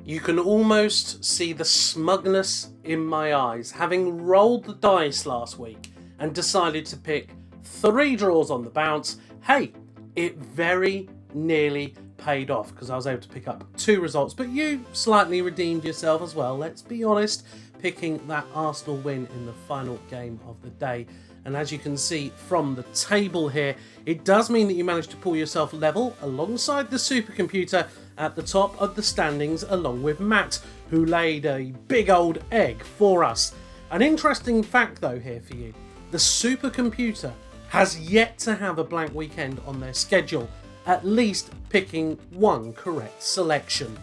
You can almost see the smugness in my eyes, having rolled the dice last week and decided to pick 3 draws on the bounce. Hey, it very nearly paid off because I was able to pick up 2 results, but you slightly redeemed yourself as well, let's be honest, picking that Arsenal win in the final game of the day. And as you can see from the table here, it does mean that you managed to pull yourself level alongside the supercomputer at the top of the standings, along with Matt, who laid a big old egg for us. An interesting fact though here for you, the supercomputer has yet to have a blank weekend on their schedule, at least picking 1 correct selection.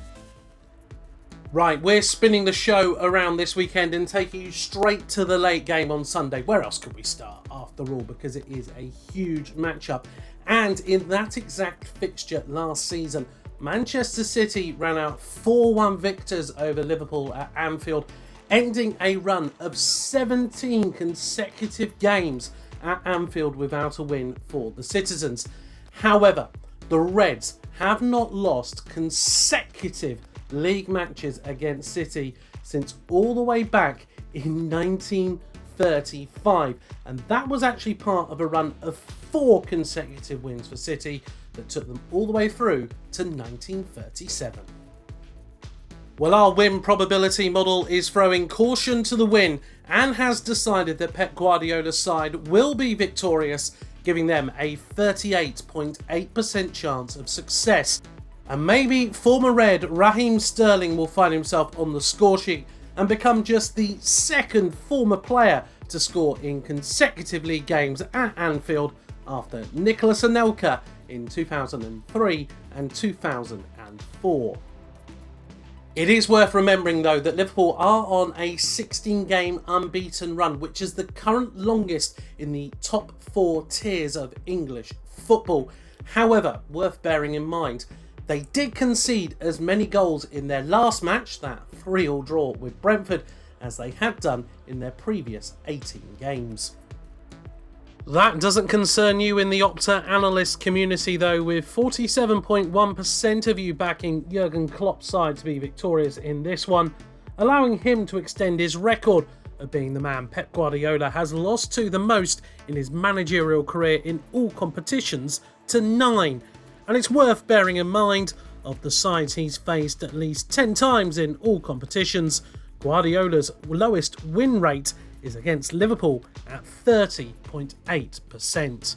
Right, we're spinning the show around this weekend and taking you straight to the late game on Sunday. Where else could we start after all, because it is a huge matchup. And in that exact fixture last season, Manchester City ran out 4-1 victors over Liverpool at Anfield, ending a run of 17 consecutive games at Anfield without a win for the Citizens. However, the Reds have not lost consecutive league matches against City since all the way back in 1935, and that was actually part of a run of 4 consecutive wins for City that took them all the way through to 1937. Well, our win probability model is throwing caution to the wind and has decided that Pep Guardiola's side will be victorious, giving them a 38.8% chance of success. And maybe former Red Raheem Sterling will find himself on the score sheet and become just the 2nd former player to score in consecutive league games at Anfield after Nicolas Anelka in 2003 and 2004. It is worth remembering though that Liverpool are on a 16-game unbeaten run, which is the current longest in the top 4 tiers of English football. However, worth bearing in mind, they did concede as many goals in their last match, that 3-3 draw with Brentford, as they had done in their previous 18 games. That doesn't concern you in the Opta Analyst community though, with 47.1% of you backing Jurgen Klopp's side to be victorious in this one, allowing him to extend his record of being the man Pep Guardiola has lost to the most in his managerial career in all competitions to 9. And it's worth bearing in mind, of the sides he's faced at least 10 times in all competitions, Guardiola's lowest win rate is against Liverpool at 30.8%.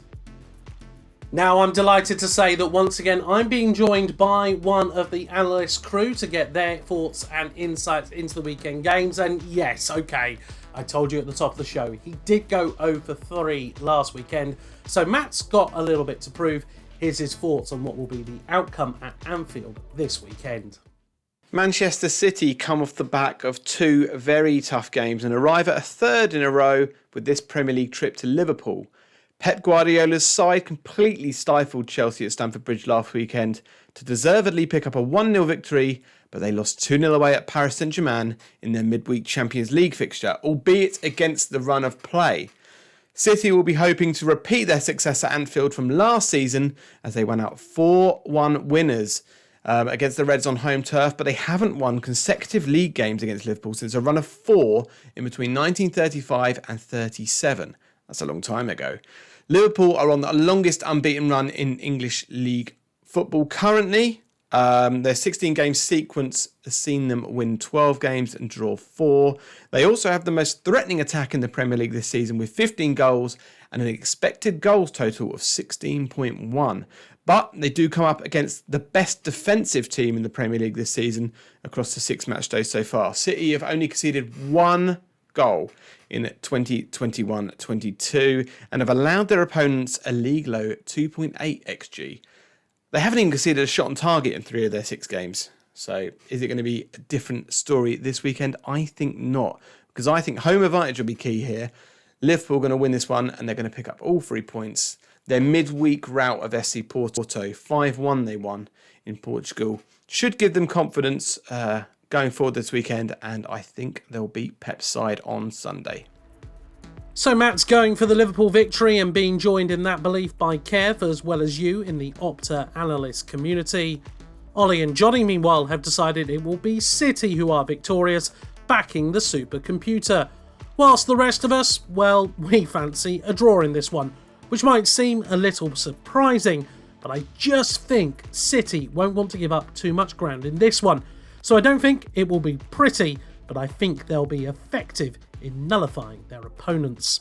Now, I'm delighted to say that once again I'm being joined by one of the Analyst crew to get their thoughts and insights into the weekend games. And yes, okay, I told you at the top of the show, he did go 0 for 3 last weekend. So Matt's got a little bit to prove. Here's his thoughts on what will be the outcome at Anfield this weekend. Manchester City come off the back of 2 very tough games and arrive at a 3rd in a row with this Premier League trip to Liverpool. Pep Guardiola's side completely stifled Chelsea at Stamford Bridge last weekend to deservedly pick up a 1-0 victory, but they lost 2-0 away at Paris Saint-Germain in their midweek Champions League fixture, albeit against the run of play. City will be hoping to repeat their success at Anfield from last season as they went out 4-1 winners against the Reds on home turf, but they haven't won consecutive league games against Liverpool since a run of 4 in between 1935 and 37. That's a long time ago. Liverpool are on the longest unbeaten run in English league football currently. Their 16-game sequence has seen them win 12 games and draw 4. They also have the most threatening attack in the Premier League this season with 15 goals and an expected goals total of 16.1. But they do come up against the best defensive team in the Premier League this season across the 6 match days so far. City have only conceded 1 goal in 2021-22 and have allowed their opponents a league low 2.8 XG. They haven't even conceded a shot on target in 3 of their 6 games. So is it going to be a different story this weekend? I think not, because I think home advantage will be key here. Liverpool are going to win this one and they're going to pick up all 3 points. Their midweek rout of SC Porto, 5-1 they won in Portugal, should give them confidence going forward this weekend, and I think they'll beat Pep's side on Sunday. So Matt's going for the Liverpool victory and being joined in that belief by Kev as well as you in the Opta Analyst community. Ollie and Johnny, meanwhile, have decided it will be City who are victorious, backing the supercomputer. Whilst the rest of us, well, we fancy a draw in this one, which might seem a little surprising, but I just think City won't want to give up too much ground in this one. So I don't think it will be pretty, but I think they'll be effective in nullifying their opponents.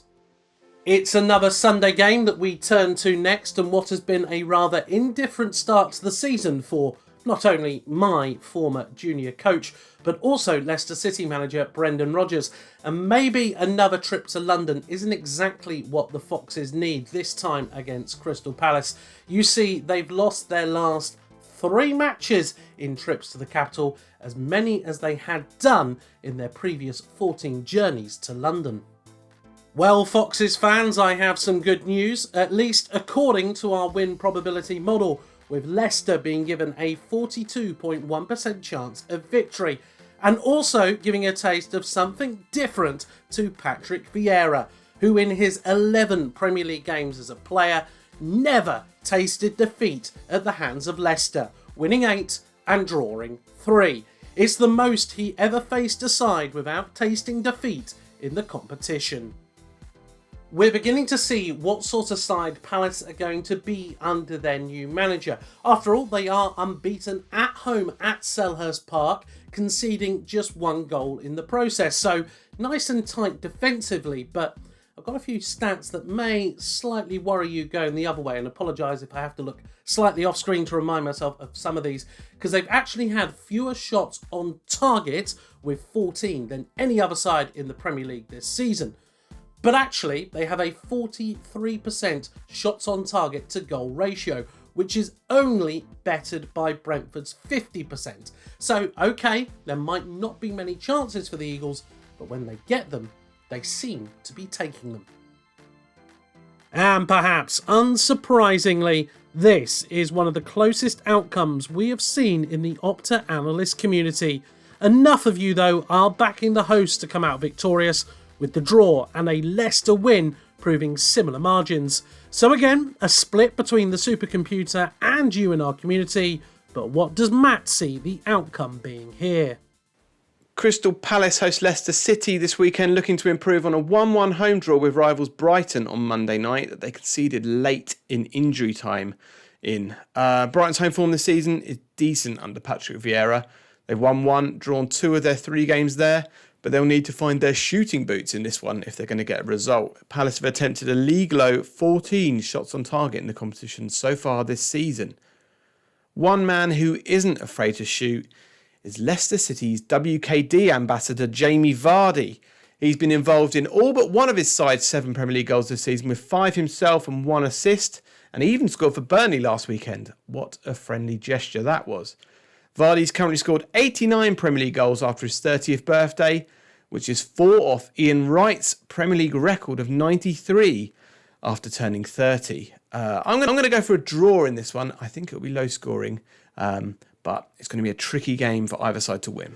It's another Sunday game that we turn to next, and what has been a rather indifferent start to the season for not only my former junior coach, but also Leicester City manager Brendan Rodgers. And maybe another trip to London isn't exactly what the Foxes need this time against Crystal Palace. You see, they've lost their last 3 matches in trips to the capital, as many as they had done in their previous 14 journeys to London. Well, Foxes fans, I have some good news, at least according to our win probability model, with Leicester being given a 42.1% chance of victory, and also giving a taste of something different to Patrick Vieira, who in his 11 Premier League games as a player never tasted defeat at the hands of Leicester, winning 8 and drawing 3. It's the most he ever faced a side without tasting defeat in the competition. We're beginning to see what sort of side Palace are going to be under their new manager. After all, they are unbeaten at home at Selhurst Park, conceding just 1 goal in the process. So nice and tight defensively, but I've got a few stats that may slightly worry you going the other way, and apologise if I have to look slightly off screen to remind myself of some of these, because they've actually had fewer shots on target with 14 than any other side in the Premier League this season. But actually, they have a 43% shots on target to goal ratio, which is only bettered by Brentford's 50%. So, okay, there might not be many chances for the Eagles, but when they get them, they seem to be taking them. And perhaps, unsurprisingly, this is one of the closest outcomes we have seen in the Opta Analyst community. Enough of you, though, are backing the hosts to come out victorious, with the draw and a Leicester win proving similar margins. So again, a split between the supercomputer and you in our community, but what does Matt see the outcome being here? Crystal Palace host Leicester City this weekend, looking to improve on a 1-1 home draw with rivals Brighton on Monday night that they conceded late in injury time in. Brighton's home form this season is decent under Patrick Vieira. They've won 1, drawn 2 of their 3 games there, but they'll need to find their shooting boots in this one if they're going to get a result. Palace have attempted a league low 14 shots on target in the competition so far this season. One man who isn't afraid to shoot is Leicester City's WKD ambassador Jamie Vardy. He's been involved in all but one of his side's 7 Premier League goals this season, with 5 himself and 1 assist, and he even scored for Burnley last weekend. What a friendly gesture that was. Vardy's currently scored 89 Premier League goals after his 30th birthday, which is 4 off Ian Wright's Premier League record of 93 after turning 30. I'm going to go for a draw in this one. I think it'll be low scoring, but it's going to be a tricky game for either side to win.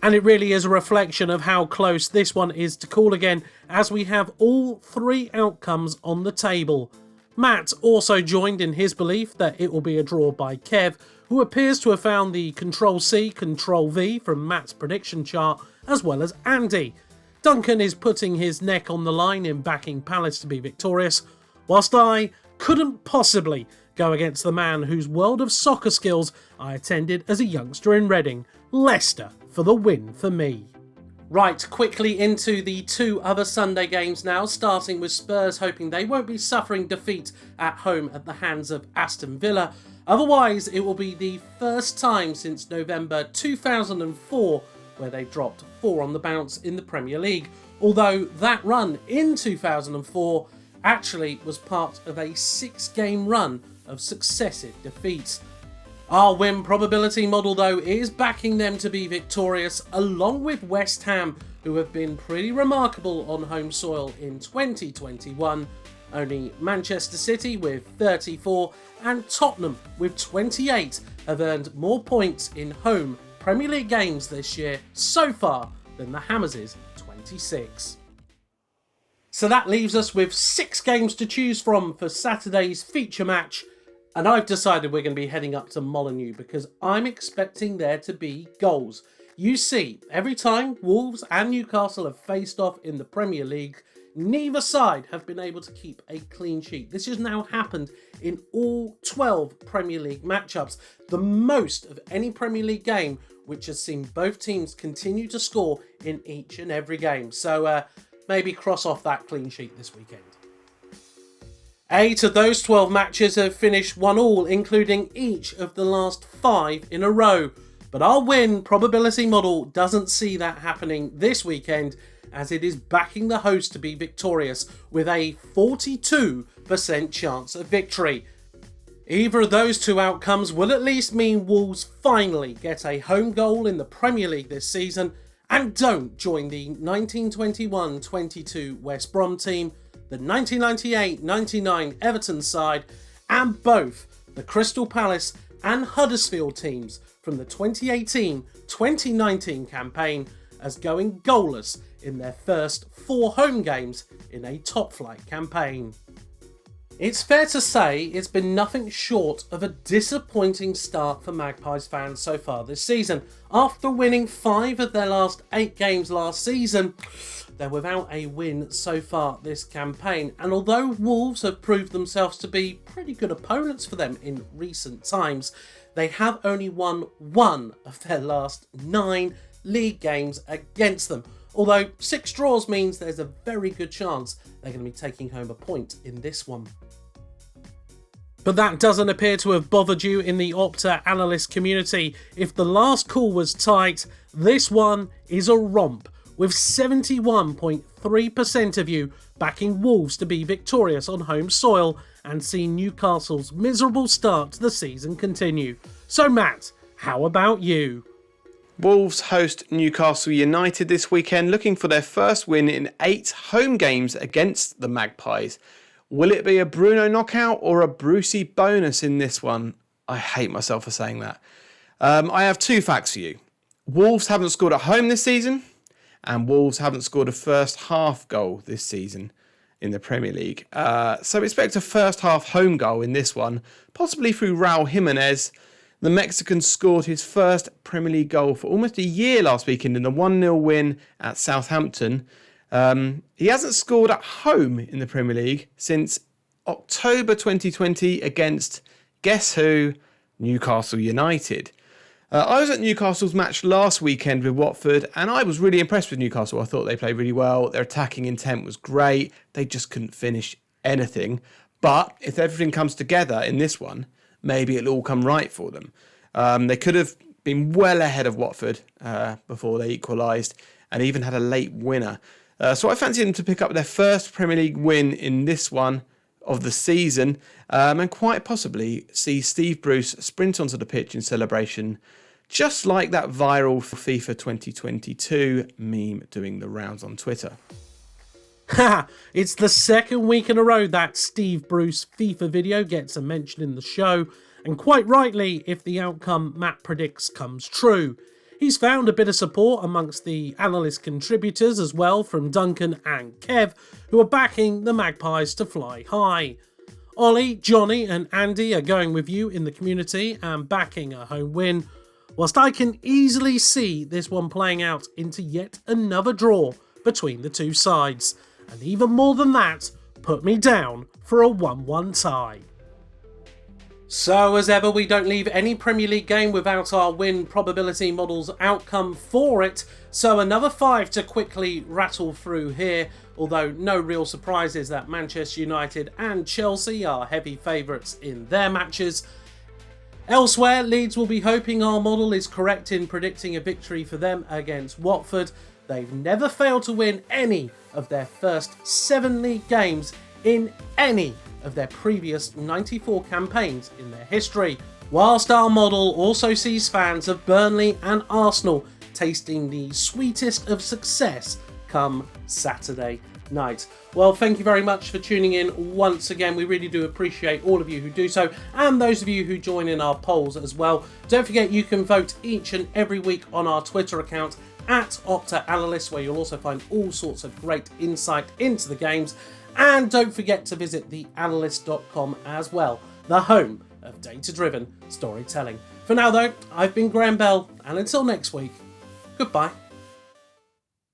And it really is a reflection of how close this one is to call again, as we have all 3 outcomes on the table. Matt also joined in his belief that it will be a draw by Kev, who appears to have found the Control-C, Control-V from Matt's prediction chart, as well as Andy. Duncan is putting his neck on the line in backing Palace to be victorious, whilst I couldn't possibly go against the man whose world of soccer skills I attended as a youngster in Reading, Leicester, for the win for me. Right, quickly into the 2 other Sunday games now, starting with Spurs hoping they won't be suffering defeat at home at the hands of Aston Villa. Otherwise, it will be the first time since November 2004 where they dropped 4 on the bounce in the Premier League, although that run in 2004 actually was part of a 6-game run of successive defeats. Our win probability model, though, is backing them to be victorious, along with West Ham, who have been pretty remarkable on home soil in 2021. Only Manchester City with 34 and Tottenham with 28 have earned more points in home Premier League games this year so far than the Hammers' 26. So that leaves us with 6 games to choose from for Saturday's feature match. And I've decided we're going to be heading up to Molineux because I'm expecting there to be goals. You see, every time Wolves and Newcastle have faced off in the Premier League, neither side have been able to keep a clean sheet. This has now happened in all 12 Premier League matchups, the most of any Premier League game, which has seen both teams continue to score in each and every game. So maybe cross off that clean sheet this weekend. 8 of those 12 matches have finished 1-1, including each of the last 5 in a row. But our win probability model doesn't see that happening this weekend, as it is backing the host to be victorious with a 42% chance of victory. Either of those two outcomes will at least mean Wolves finally get a home goal in the Premier League this season and don't join the 1921-22 West Brom team, the 1998-99 Everton side, and both the Crystal Palace and Huddersfield teams from the 2018-2019 campaign as going goalless in their first 4 home games in a top-flight campaign. It's fair to say it's been nothing short of a disappointing start for Magpies fans so far this season. After winning 5 of their last 8 games last season, they're without a win so far this campaign. And although Wolves have proved themselves to be pretty good opponents for them in recent times, they have only won 1 of their last 9 league games against them. Although 6 draws means there's a very good chance they're going to be taking home a point in this one. But that doesn't appear to have bothered you in the Opta Analyst community. If the last call was tight, this one is a romp, with 71.3% of you backing Wolves to be victorious on home soil and see Newcastle's miserable start to the season continue. So Matt, how about you? Wolves host Newcastle United this weekend, looking for their first win in 8 home games against the Magpies. Will it be a Bruno knockout or a Brucey bonus in this one? I hate myself for saying that. I have 2 facts for you. Wolves haven't scored at home this season, and Wolves haven't scored a first half goal this season in the Premier League. So expect a first half home goal in this one, possibly through Raul Jimenez. The Mexican scored his first Premier League goal for almost a year last weekend in a 1-0 win at Southampton. He hasn't scored at home in the Premier League since October 2020 against, guess who? Newcastle United. I was at Newcastle's match last weekend with Watford and I was really impressed with Newcastle. I thought they played really well. Their attacking intent was great. They just couldn't finish anything. But if everything comes together in this one, maybe it'll all come right for them. They could have been well ahead of Watford before they equalised and even had a late winner. So I fancy them to pick up their first Premier League win in this one of the season and quite possibly see Steve Bruce sprint onto the pitch in celebration, just like that viral FIFA 2022 meme doing the rounds on Twitter. Ha! It's the second week in a row that Steve Bruce FIFA video gets a mention in the show, and quite rightly if the outcome Matt predicts comes true. He's found a bit of support amongst the Analyst contributors as well from Duncan and Kev, who are backing the Magpies to fly high. Ollie, Johnny and Andy are going with you in the community and backing a home win, whilst I can easily see this one playing out into yet another draw between the two sides. And even more than that, put me down for a 1-1 tie. So as ever, we don't leave any Premier League game without our win probability model's outcome for it. So another 5 to quickly rattle through here, although no real surprises that Manchester United and Chelsea are heavy favourites in their matches. Elsewhere, Leeds will be hoping our model is correct in predicting a victory for them against Watford. They've never failed to win any of their first 7 league games in any of their previous 94 campaigns in their history, whilst our model also sees fans of Burnley and Arsenal tasting the sweetest of success come Saturday night. Well, thank you very much for tuning in once again. We really do appreciate all of you who do so, and those of you who join in our polls as well. Don't forget you can vote each and every week on our Twitter account at Opta Analyst, where you'll also find all sorts of great insight into the games. And don't forget to visit theanalyst.com as well, the home of data-driven storytelling. For now though, I've been Graham Bell, and until next week, goodbye.